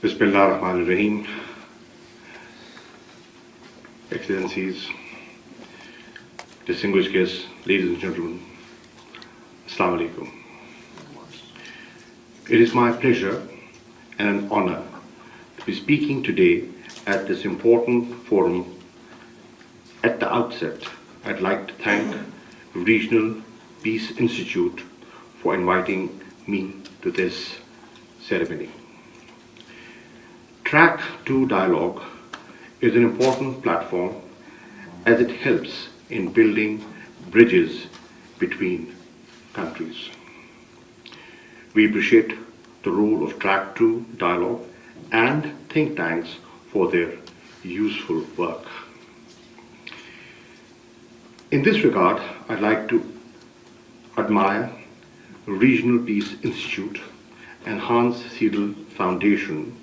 Bismillahirrahmanirrahim. Excellencies, distinguished guests, ladies and gentlemen, Assalamu alaikum. It is my pleasure and an honor to be speaking today at this important forum. At the outset, I'd like to thank Regional Peace Institute for inviting me to this ceremony. Track 2 Dialogue is an important platform as it helps in building bridges between countries. We appreciate the role of Track 2 Dialogue and think tanks for their useful work. In this regard, I'd like to admire Regional Peace Institute and Hans Seidel Foundation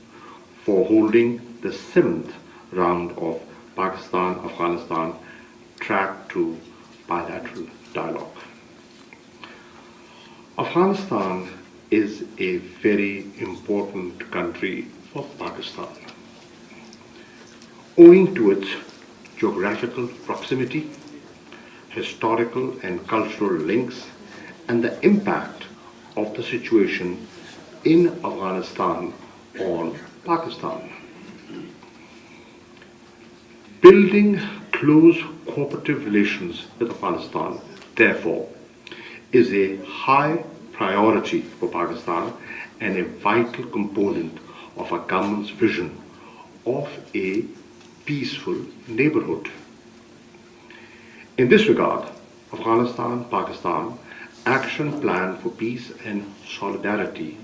for holding the 7th round of Pakistan-Afghanistan Track 2 bilateral dialogue. Afghanistan is a very important country for Pakistan. Owing to its geographical proximity, historical and cultural links, and the impact of the situation in Afghanistan on Pakistan. Building close cooperative relations with Afghanistan, therefore, is a high priority for Pakistan and a vital component of our government's vision of a peaceful neighborhood. In this regard, Afghanistan-Pakistan Action Plan for Peace and Solidarity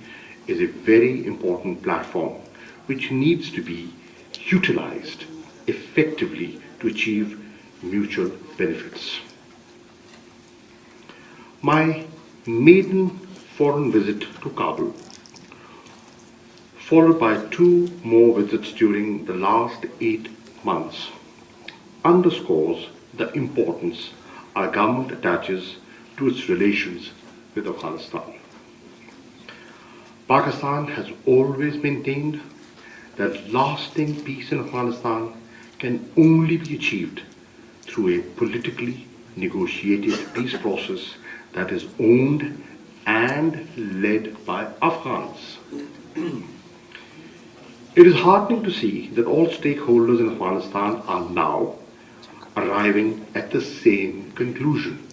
is a very important platform which needs to be utilized effectively to achieve mutual benefits. My maiden foreign visit to Kabul, followed by 2 more visits during the last 8 months, underscores the importance our government attaches to its relations with Afghanistan. Pakistan has always maintained that lasting peace in Afghanistan can only be achieved through a politically negotiated peace process that is owned and led by Afghans. It is heartening to see that all stakeholders in Afghanistan are now arriving at the same conclusion.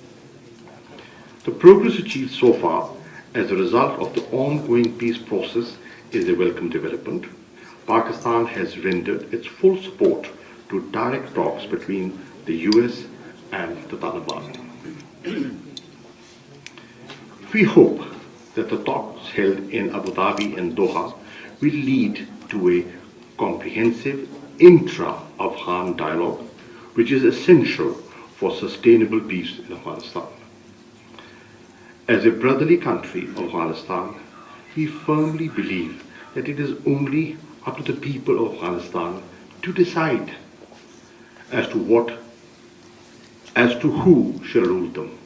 The progress achieved so far as a result of the ongoing peace process is a welcome development. Pakistan has rendered its full support to direct talks between the US and the Taliban. We hope that the talks held in Abu Dhabi and Doha will lead to a comprehensive intra-Afghan dialogue, which is essential for sustainable peace in Afghanistan. As a brotherly country, Afghanistan, we firmly believe that it is only up to the people of Afghanistan to decide as to who shall rule them.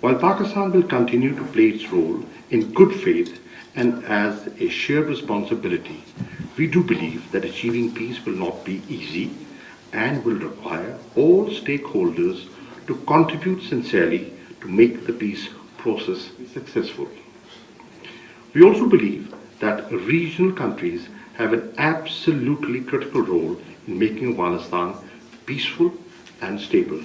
While Pakistan will continue to play its role in good faith and as a shared responsibility, we do believe that achieving peace will not be easy and will require all stakeholders to contribute sincerely to make the peace process successful. We also believe that regional countries have an absolutely critical role in making Afghanistan peaceful and stable.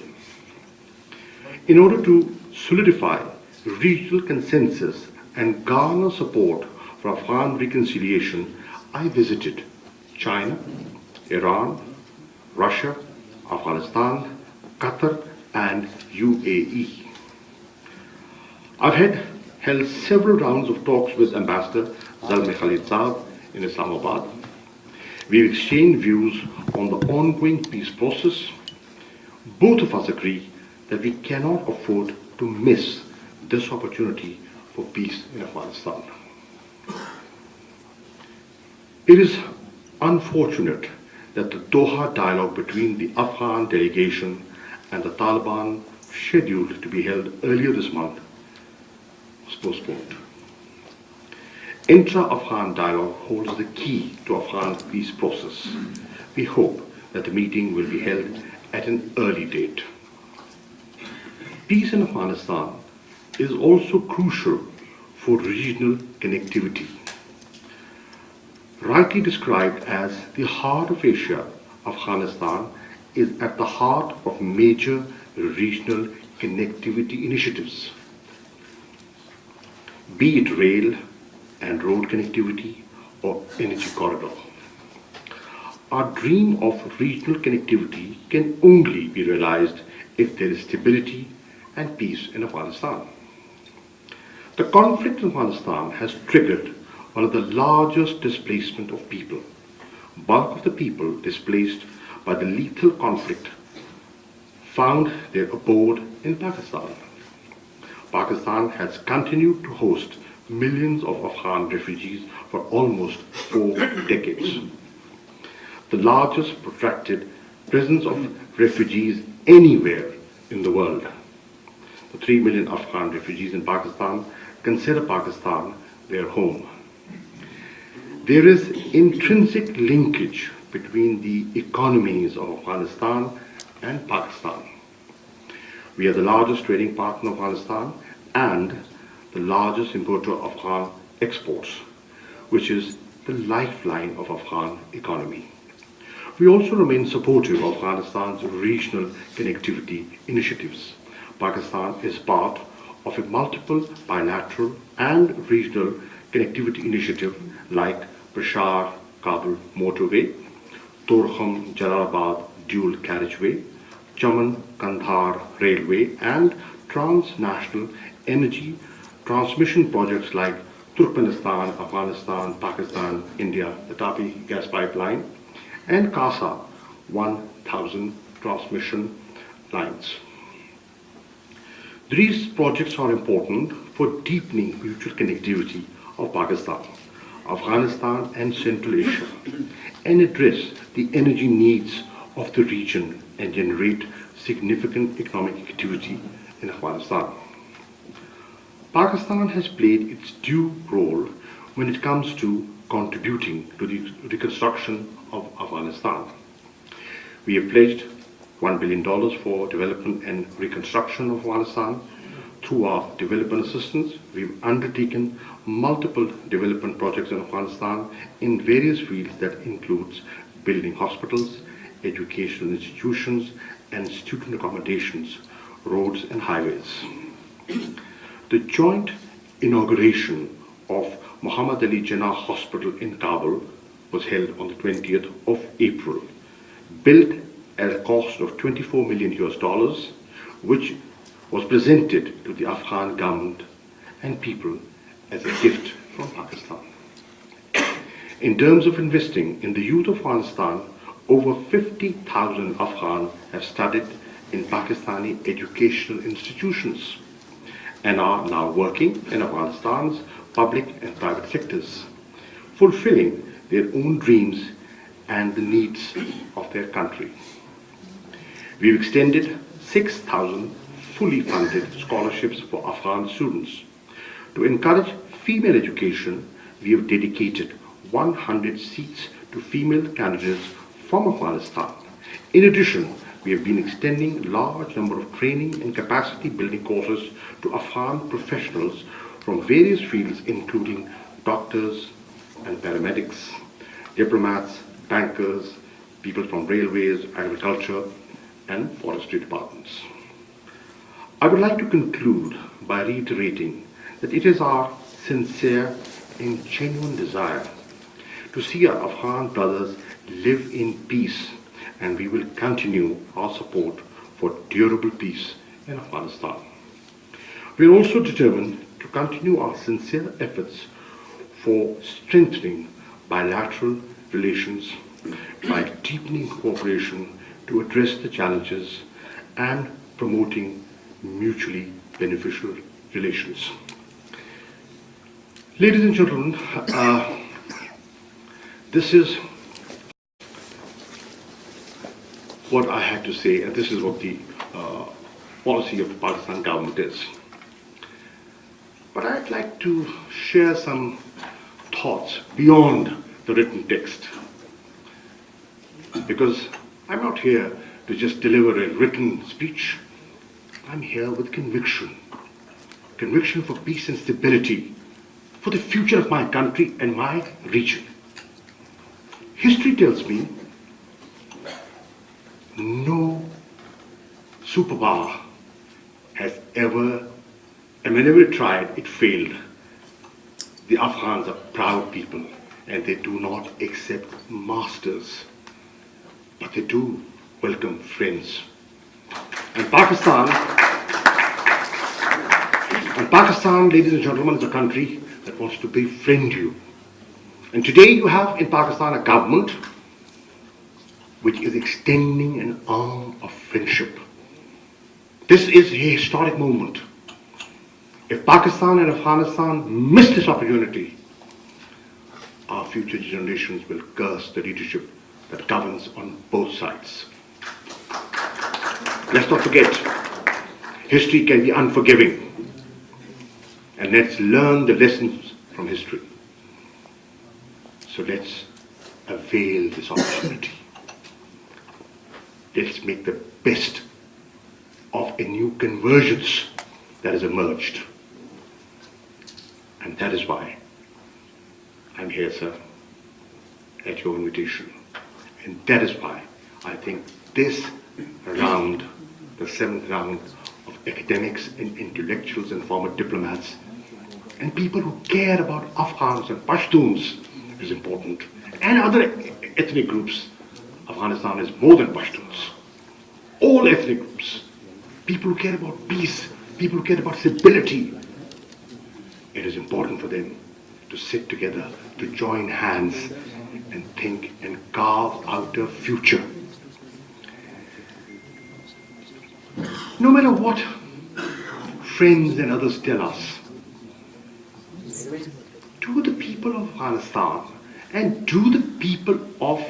In order to solidify regional consensus and garner support for Afghan reconciliation, I visited China, Iran, Russia, Afghanistan, Qatar, and UAE. I've held several rounds of talks with Ambassador Zalmay Khalilzad in Islamabad. We've exchanged views on the ongoing peace process. Both of us agree that we cannot afford to miss this opportunity for peace in Afghanistan. It is unfortunate that the Doha dialogue between the Afghan delegation and the Taliban, scheduled to be held earlier this month, was postponed. Intra-Afghan dialogue holds the key to Afghan peace process. We hope that the meeting will be held at an early date. Peace in Afghanistan is also crucial for regional connectivity. Rightly described as the heart of Asia, Afghanistan is at the heart of major regional connectivity initiatives, be it rail and road connectivity or energy corridor. Our dream of regional connectivity can only be realized if there is stability and peace in Afghanistan. The conflict in Afghanistan has triggered one of the largest displacement of people. Bulk of the people displaced by the lethal conflict found their abode in Pakistan. Pakistan has continued to host millions of Afghan refugees for almost 4 decades. The largest protracted presence of refugees anywhere in the world. The 3 million Afghan refugees in Pakistan consider Pakistan their home. There is intrinsic linkage between the economies of Afghanistan and Pakistan. We are the largest trading partner of Afghanistan and the largest importer of Afghan exports, which is the lifeline of Afghan economy. We also remain supportive of Afghanistan's regional connectivity initiatives. Pakistan is part of a multiple bilateral and regional connectivity initiative like Peshawar-Kabul motorway, Torkham-Jalalabad dual carriageway, Chaman-Kandahar railway, and transnational energy transmission projects like Turkmenistan, Afghanistan, Pakistan, India, the Tapi gas pipeline, and CASA 1000 transmission lines. These projects are important for deepening mutual connectivity of Pakistan, Afghanistan, and Central Asia, and address the energy needs of the region and generate significant economic activity in Afghanistan. Pakistan has played its due role when it comes to contributing to the reconstruction of Afghanistan. We have pledged $1 billion for development and reconstruction of Afghanistan. Through our development assistance, we've undertaken multiple development projects in Afghanistan in various fields that includes building hospitals, educational institutions, and student accommodations, roads and highways. The joint inauguration of Muhammad Ali Jinnah Hospital in Kabul was held on the 20th of April, built at a cost of $24 million, which was presented to the Afghan government and people as a gift from Pakistan. In terms of investing in the youth of Afghanistan, over 50,000 Afghans have studied in Pakistani educational institutions and are now working in Afghanistan's public and private sectors, fulfilling their own dreams and the needs of their country. We've extended 6,000 fully funded scholarships for Afghan students. To encourage female education, we have dedicated 100 seats to female candidates from Afghanistan. In addition, we have been extending a large number of training and capacity building courses to Afghan professionals from various fields including doctors and paramedics, diplomats, bankers, people from railways, agriculture, and forestry departments. I would like to conclude by reiterating that it is our sincere and genuine desire to see our Afghan brothers live in peace, and we will continue our support for durable peace in Afghanistan. We are also determined to continue our sincere efforts for strengthening bilateral relations by deepening cooperation to address the challenges and promoting mutually beneficial relations. Ladies and gentlemen, this is what I had to say, and this is what the policy of the Pakistan government is. But I'd like to share some thoughts beyond the written text. Because I'm not here to just deliver a written speech. I'm here with conviction. Conviction for peace and stability, for the future of my country and my region. History tells me no superpower has ever, and whenever it tried, it failed. The Afghans are proud people, and they do not accept masters, but they do welcome friends. And Pakistan, ladies and gentlemen, is a country that wants to befriend you. And today you have in Pakistan a government which is extending an arm of friendship. This is a historic moment. If Pakistan and Afghanistan miss this opportunity, our future generations will curse the leadership that governs on both sides. Let's not forget, history can be unforgiving. And let's learn the lessons from history. So let's avail this opportunity. Let's make the best of a new convergence that has emerged. And that is why I'm here, sir, at your invitation. And that is why I think this round, the 7th round of academics and intellectuals and former diplomats and people who care about Afghans and Pashtuns is important. And other ethnic groups. Afghanistan is more than Pashtuns. All ethnic groups. People who care about peace. People who care about stability. It is important for them to sit together, to join hands and think and carve out a future. No matter what friends and others tell us, to the people of Afghanistan and to the people of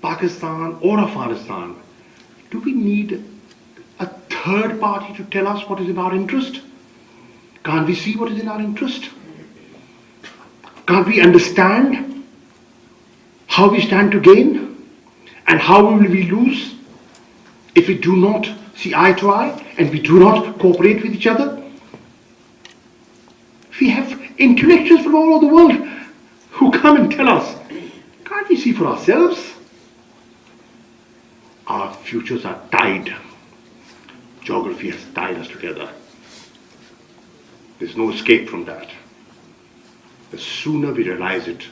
Pakistan or Afghanistan, do we need a third party to tell us what is in our interest? Can't we see what is in our interest? Can't we understand how we stand to gain and how will we lose if we do not see eye to eye and we do not cooperate with each other? We have intellectuals from all over the world who come and tell us, can't we see for ourselves? Our futures are tied. Geography has tied us together. There's no escape from that. The sooner we realize it,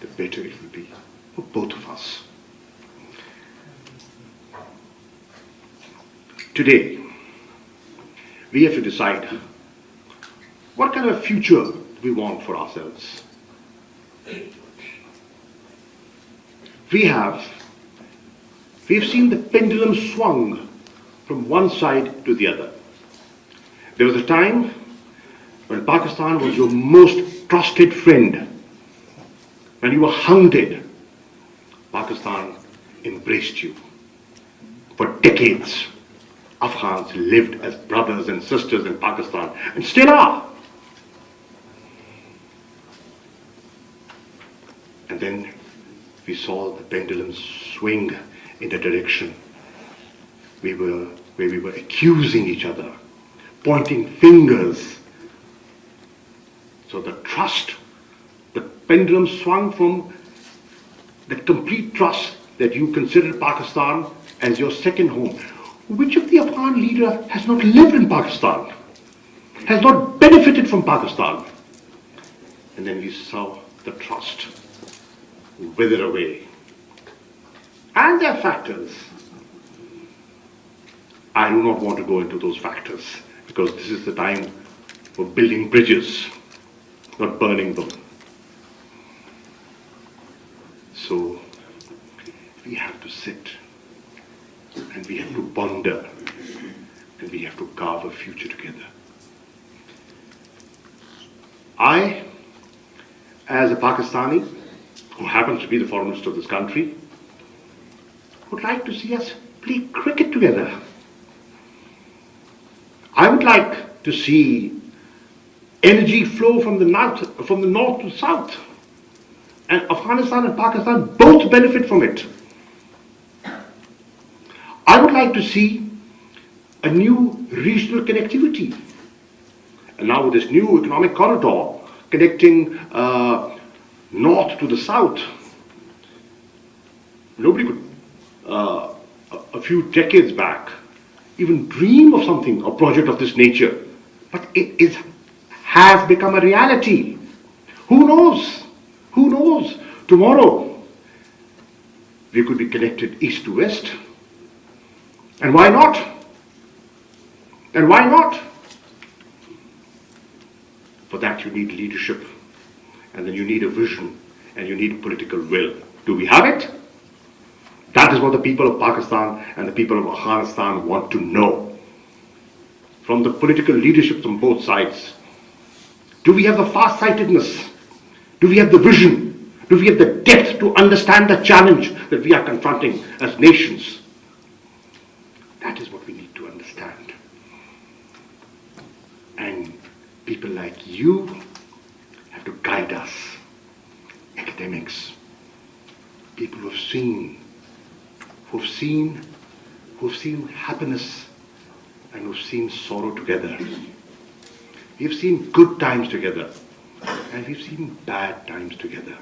the better it will be for both of us. Today, we have to decide what kind of a future we want for ourselves. We've seen the pendulum swung from one side to the other. There was a time when Pakistan was your most trusted friend. When you were hounded, Pakistan embraced you. For decades, Afghans lived as brothers and sisters in Pakistan, and still are. And then we saw the pendulum swing in the direction where we were accusing each other, pointing fingers. So the trust, the pendulum swung from the complete trust that you considered Pakistan as your second home. Which of the Afghan leader has not lived in Pakistan, has not benefited from Pakistan? And then we saw the trust wither away. And there are factors. I do not want to go into those factors because this is the time for building bridges, not burning them. So we have to sit and we have to ponder and we have to carve a future together. I, as a Pakistani, who happens to be the foreign minister of this country, would like to see us play cricket together. I would like to see energy flow from the north to south. And Afghanistan and Pakistan both benefit from it. I would like to see a new regional connectivity. And now with this new economic corridor connecting north to the south, nobody could, a few decades back, even dream of something, a project of this nature. But it has become a reality. Who knows? Who knows? Tomorrow, we could be connected east to west. And why not? And why not? For that you need leadership, and then you need a vision, and you need political will. Do we have it? That is what the people of Pakistan and the people of Afghanistan want to know. From the political leadership on both sides. Do we have the far-sightedness? Do we have the vision? Do we have the depth to understand the challenge that we are confronting as nations? That is what we need to understand. And people like you have to guide us. Academics, people who've seen happiness and who've seen sorrow together. We've seen good times together, and we've seen bad times together.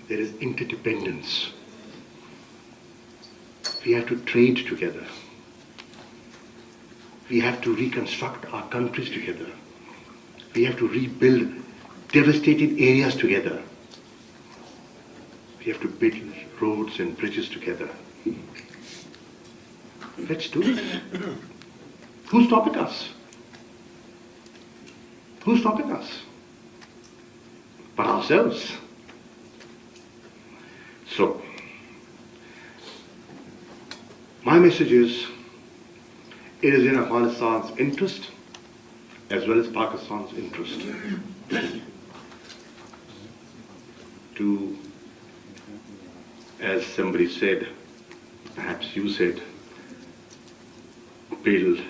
There is interdependence. We have to trade together. We have to reconstruct our countries together. We have to rebuild devastated areas together. We have to build roads and bridges together. Let's do it. Who's stopping us? Who's stopping us? But ourselves. So, my message is, it is in Afghanistan's interest as well as Pakistan's interest to, as somebody said, perhaps you said,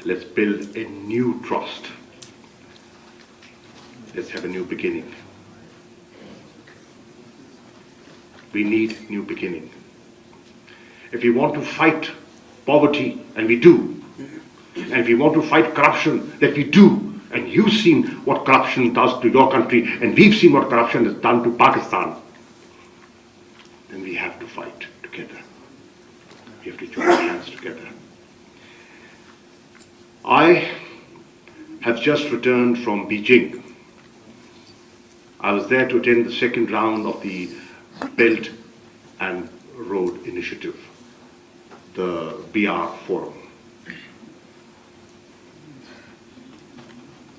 let's build a new trust. Let's have a new beginning. We need new beginning. If we want to fight poverty, and we do, and if we want to fight corruption, that we do, and you've seen what corruption does to your country, and we've seen what corruption has done to Pakistan, then we have to fight together. We have to join hands together. I have just returned from Beijing. I was there to attend the second round of the Belt and Road Initiative, the BR Forum.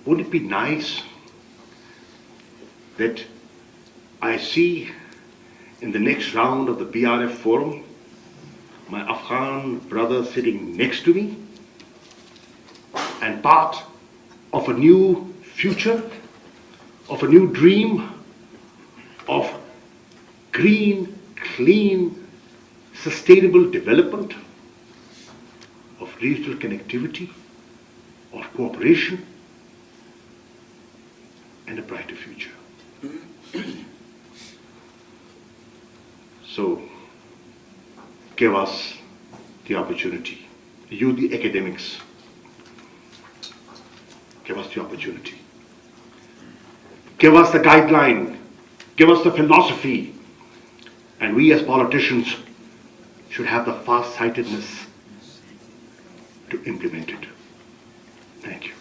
Wouldn't it be nice that I see in the next round of the BRF Forum my Afghan brother sitting next to me and part of a new future, of a new dream, of green, clean, sustainable development, of regional connectivity, of cooperation, and a brighter future. So, give us the opportunity. You, the academics, give us the opportunity. Give us the guideline. Give us the philosophy. And we as politicians should have the far-sightedness to implement it. Thank you.